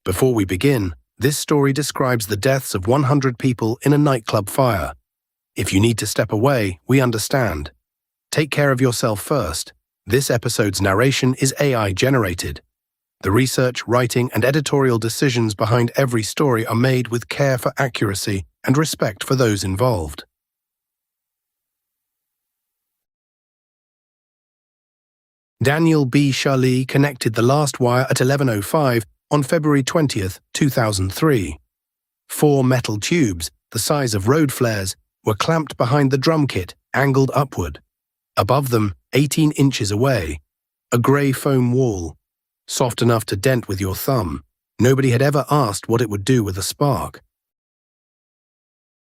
Before we begin, this story describes the deaths of 100 people in a nightclub fire. If you need to step away, we understand. Take care of yourself first. This episode's narration is AI-generated. The research, writing, and editorial decisions behind every story are made with care for accuracy and respect for those involved. Daniel B. Charlie connected the last wire at 11:05 on February 20, 2003. 4 metal tubes, the size of road flares, were clamped behind the drum kit, angled upward. Above them, 18 inches away, a grey foam wall, soft enough to dent with your thumb. Nobody had ever asked what it would do with a spark.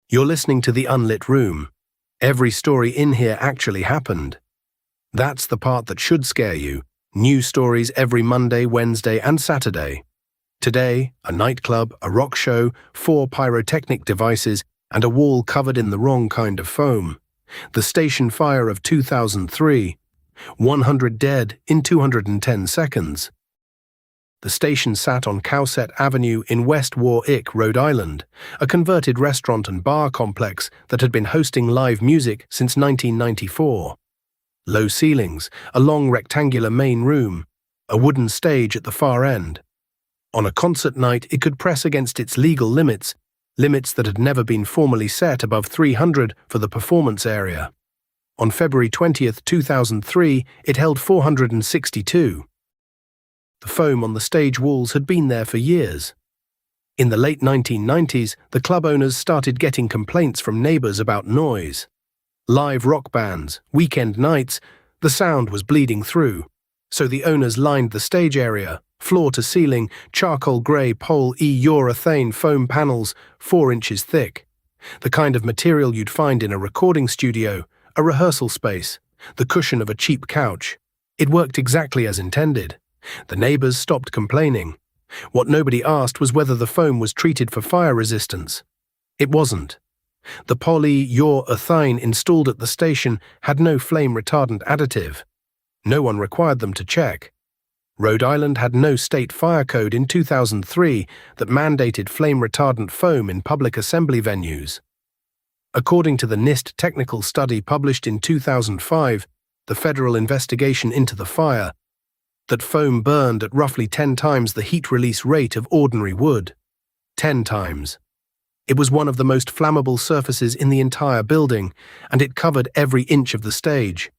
You're listening to The Unlit Room. Every story in here actually happened. That's the part that should scare you. New stories every Monday, Wednesday, and Saturday. Today, a nightclub, a rock show, 4 pyrotechnic devices, and a wall covered in the wrong kind of foam. The station fire of 2003. 100 dead in 210 seconds. The station sat on Cowset Avenue in West Warwick, Rhode Island, a converted restaurant and bar complex that had been hosting live music since 1994. Low ceilings, a long rectangular main room, a wooden stage at the far end. On a concert night, it could press against its legal limits that had never been formally set above 300 for the performance area. On February 20, 2003, it held 462. The foam on the stage walls had been there for years. In the late 1990s, the club owners started getting complaints from neighbors about noise. Live rock bands, weekend nights, the sound was bleeding through. So the owners lined the stage area, floor to ceiling, charcoal grey polyurethane foam panels 4 inches thick. The kind of material you'd find in a recording studio, a rehearsal space, the cushion of a cheap couch. It worked exactly as intended. The neighbors stopped complaining. What nobody asked was whether the foam was treated for fire resistance. It wasn't. The polyurethane installed at the station had no flame retardant additive. No one required them to check. Rhode Island had no state fire code in 2003 that mandated flame retardant foam in public assembly venues. According to the NIST technical study published in 2005, the federal investigation into the fire, that foam burned at roughly 10 times the heat release rate of ordinary wood. 10 times. It was one of the most flammable surfaces in the entire building, and it covered every inch of the stage.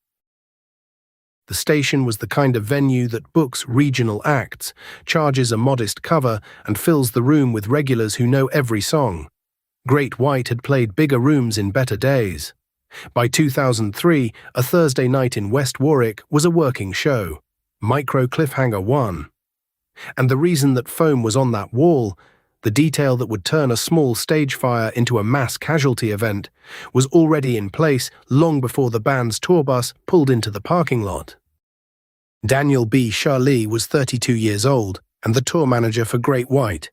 The station was the kind of venue that books regional acts, charges a modest cover, and fills the room with regulars who know every song. Great White had played bigger rooms in better days. By 2003, a Thursday night in West Warwick was a working show. Micro Cliffhanger 1. And the reason that foam was on that wall, the detail that would turn a small stage fire into a mass casualty event, was already in place long before the band's tour bus pulled into the parking lot. Daniel B. Charlie was 32 years old and the tour manager for Great White.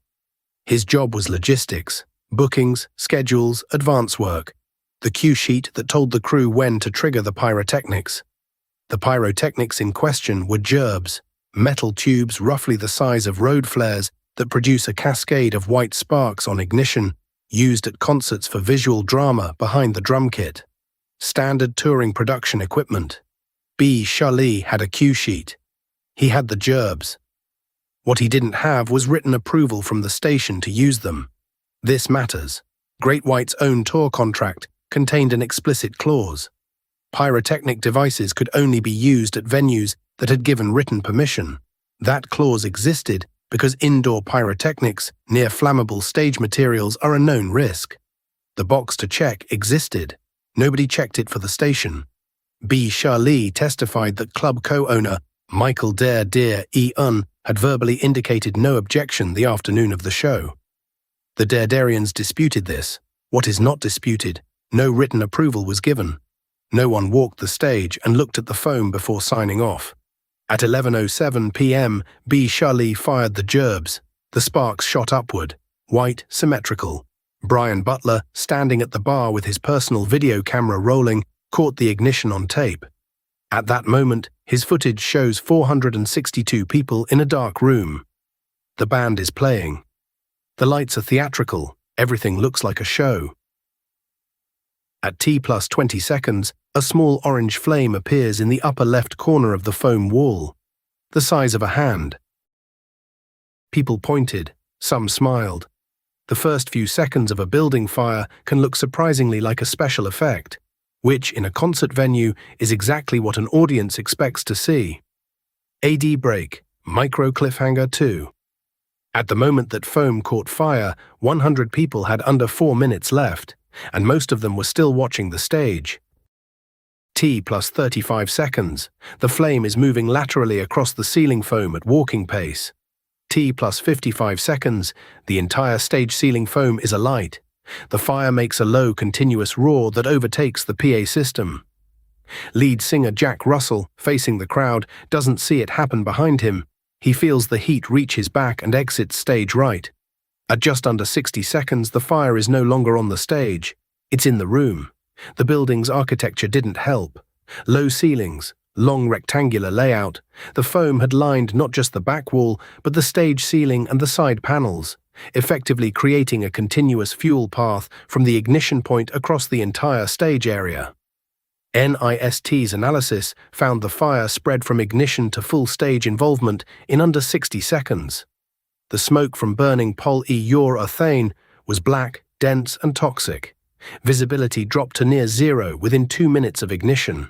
His job was logistics, bookings, schedules, advance work, the cue sheet that told the crew when to trigger the pyrotechnics. The pyrotechnics in question were gerbs, metal tubes roughly the size of road flares that produce a cascade of white sparks on ignition, used at concerts for visual drama behind the drum kit. Standard touring production equipment. B. Charlie had a cue sheet. He had the gerbs. What he didn't have was written approval from the station to use them. This matters. Great White's own tour contract contained an explicit clause. Pyrotechnic devices could only be used at venues that had given written permission. That clause existed because indoor pyrotechnics near flammable stage materials are a known risk. The box to check existed. Nobody checked it for the station. B. Charlie testified that club co-owner Michael Dare had verbally indicated no objection the afternoon of the show. The Dardarians disputed this. What is not disputed, no written approval was given. No one walked the stage and looked at the foam before signing off. At 11:07 p.m., B. Charlie fired the gerbs. The sparks shot upward, white, symmetrical. Brian Butler, standing at the bar with his personal video camera rolling, caught the ignition on tape. At that moment, his footage shows 462 people in a dark room. The band is playing. The lights are theatrical. Everything looks like a show. At T plus 20 seconds, a small orange flame appears in the upper left corner of the foam wall, the size of a hand. People pointed. Some smiled. The first few seconds of a building fire can look surprisingly like a special effect, which, in a concert venue, is exactly what an audience expects to see. AD break, micro cliffhanger 2. At the moment that foam caught fire, 100 people had under 4 minutes left, and most of them were still watching the stage. T plus 35 seconds. The flame is moving laterally across the ceiling foam at walking pace. T plus 55 seconds. The entire stage ceiling foam is alight. The fire makes a low, continuous roar that overtakes the PA system. Lead singer Jack Russell, facing the crowd, doesn't see it happen behind him. He feels the heat reach his back and exits stage right. At just under 60 seconds, the fire is no longer on the stage. It's in the room. The building's architecture didn't help. Low ceilings, long rectangular layout. The foam had lined not just the back wall, but the stage ceiling and the side panels, effectively creating a continuous fuel path from the ignition point across the entire stage area. NIST's analysis found the fire spread from ignition to full stage involvement in under 60 seconds. The smoke from burning polyurethane was black, dense, and toxic. Visibility dropped to near zero within 2 minutes of ignition.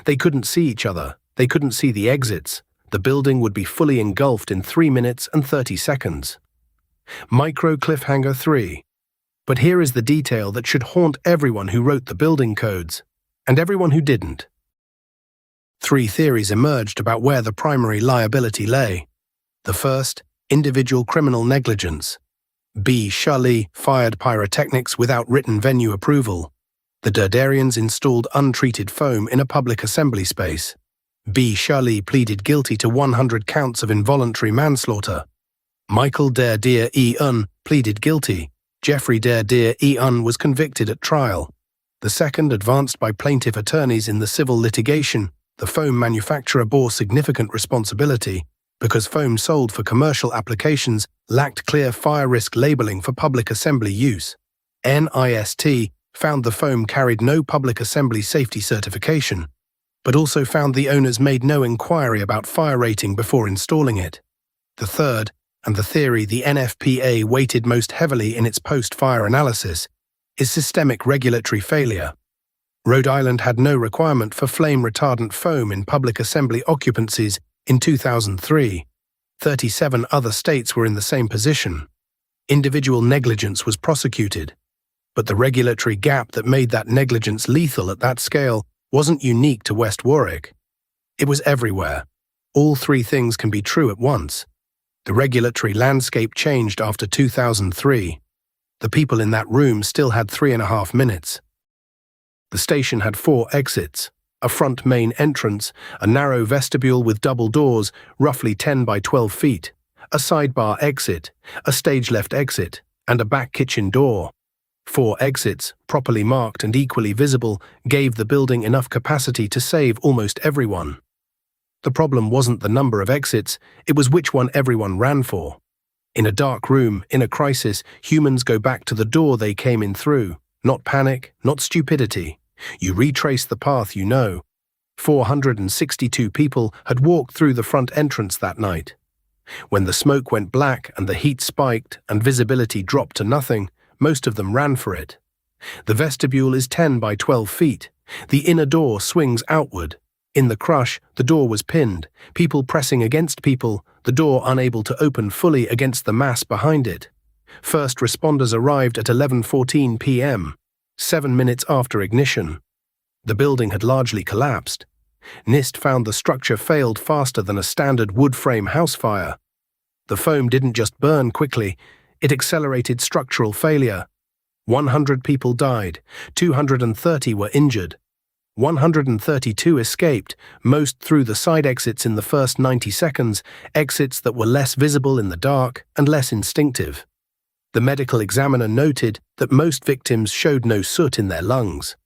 They couldn't see each other. They couldn't see the exits. The building would be fully engulfed in 3 minutes and 30 seconds. Micro cliffhanger 3. But here is the detail that should haunt everyone who wrote the building codes, and everyone who didn't. 3 theories emerged about where the primary liability lay. The first, individual criminal negligence. B. Shully fired pyrotechnics without written venue approval. The Derderians installed untreated foam in a public assembly space. B. Shully pleaded guilty to 100 counts of involuntary manslaughter. Michael Der Deer E.Un. pleaded guilty. Jeffrey Der Deer E.Un. was convicted at trial. The second, advanced by plaintiff attorneys in the civil litigation, the foam manufacturer bore significant responsibility because foam sold for commercial applications lacked clear fire risk labeling for public assembly use. NIST found the foam carried no public assembly safety certification, but also found the owners made no inquiry about fire rating before installing it. The third, and the theory the NFPA weighted most heavily in its post-fire analysis, is systemic regulatory failure. Rhode Island had no requirement for flame-retardant foam in public assembly occupancies in 2003. 37 other states were in the same position. Individual negligence was prosecuted, but the regulatory gap that made that negligence lethal at that scale wasn't unique to West Warwick. It was everywhere. All 3 things can be true at once. The regulatory landscape changed after 2003. The people in that room still had 3.5 minutes. The station had 4 exits, a front main entrance, a narrow vestibule with double doors, roughly 10 by 12 feet, a sidebar exit, a stage-left exit, and a back kitchen door. 4 exits, properly marked and equally visible, gave the building enough capacity to save almost everyone. The problem wasn't the number of exits, it was which one everyone ran for. In a dark room, in a crisis, humans go back to the door they came in through. Not panic, not stupidity. You retrace the path you know. 462 people had walked through the front entrance that night. When the smoke went black and the heat spiked and visibility dropped to nothing, most of them ran for it. The vestibule is 10 by 12 feet. The inner door swings outward. In the crush, the door was pinned, people pressing against people, the door unable to open fully against the mass behind it. First responders arrived at 11:14 p.m., 7 minutes after ignition. The building had largely collapsed. NIST found the structure failed faster than a standard wood frame house fire. The foam didn't just burn quickly, it accelerated structural failure. 100 people died, 230 were injured. 132 escaped, most through the side exits in the first 90 seconds, exits that were less visible in the dark and less instinctive. The medical examiner noted that most victims showed no soot in their lungs.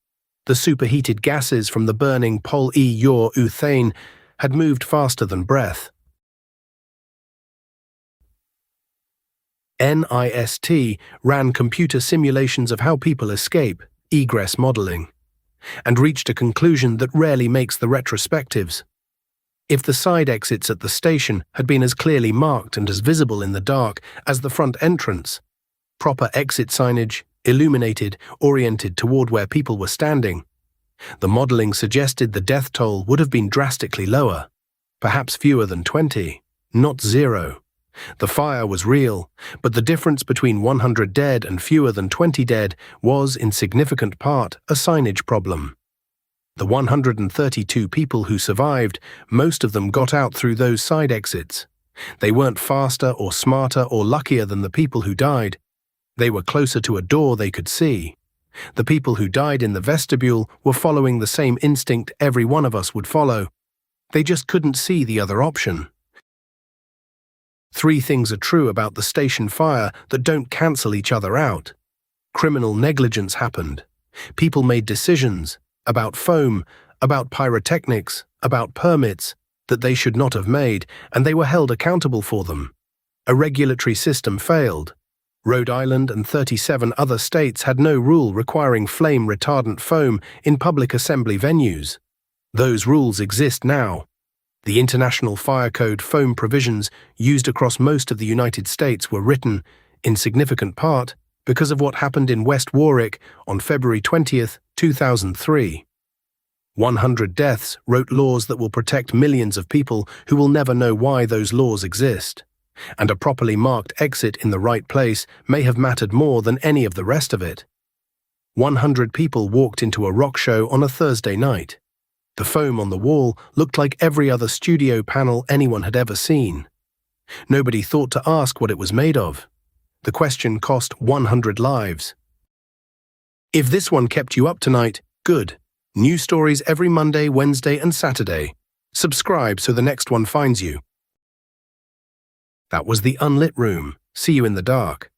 The superheated gases from the burning polyurethane had moved faster than breath. NIST ran computer simulations of how people escape, egress modeling, and reached a conclusion that rarely makes the retrospectives. If the side exits at the station had been as clearly marked and as visible in the dark as the front entrance, proper exit signage, illuminated, oriented toward where people were standing, the modeling suggested the death toll would have been drastically lower, perhaps fewer than 20, not 0. The fire was real, but the difference between 100 dead and fewer than 20 dead was, in significant part, a signage problem. The 132 people who survived, most of them got out through those side exits. They weren't faster or smarter or luckier than the people who died. They were closer to a door they could see. The people who died in the vestibule were following the same instinct every one of us would follow. They just couldn't see the other option. 3 things are true about the station fire that don't cancel each other out. Criminal negligence happened. People made decisions about foam, about pyrotechnics, about permits that they should not have made, and they were held accountable for them. A regulatory system failed. Rhode Island and 37 other states had no rule requiring flame-retardant foam in public assembly venues. Those rules exist now. The International Fire Code foam provisions used across most of the United States were written, in significant part, because of what happened in West Warwick on February 20, 2003. 100 Deaths wrote laws that will protect millions of people who will never know why those laws exist. And a properly marked exit in the right place may have mattered more than any of the rest of it. 100 people walked into a rock show on a Thursday night. The foam on the wall looked like every other studio panel anyone had ever seen. Nobody thought to ask what it was made of. The question cost 100 lives. If this one kept you up tonight, good. New stories every Monday, Wednesday, and Saturday. Subscribe so the next one finds you. That was the Unlit Room. See you in the dark.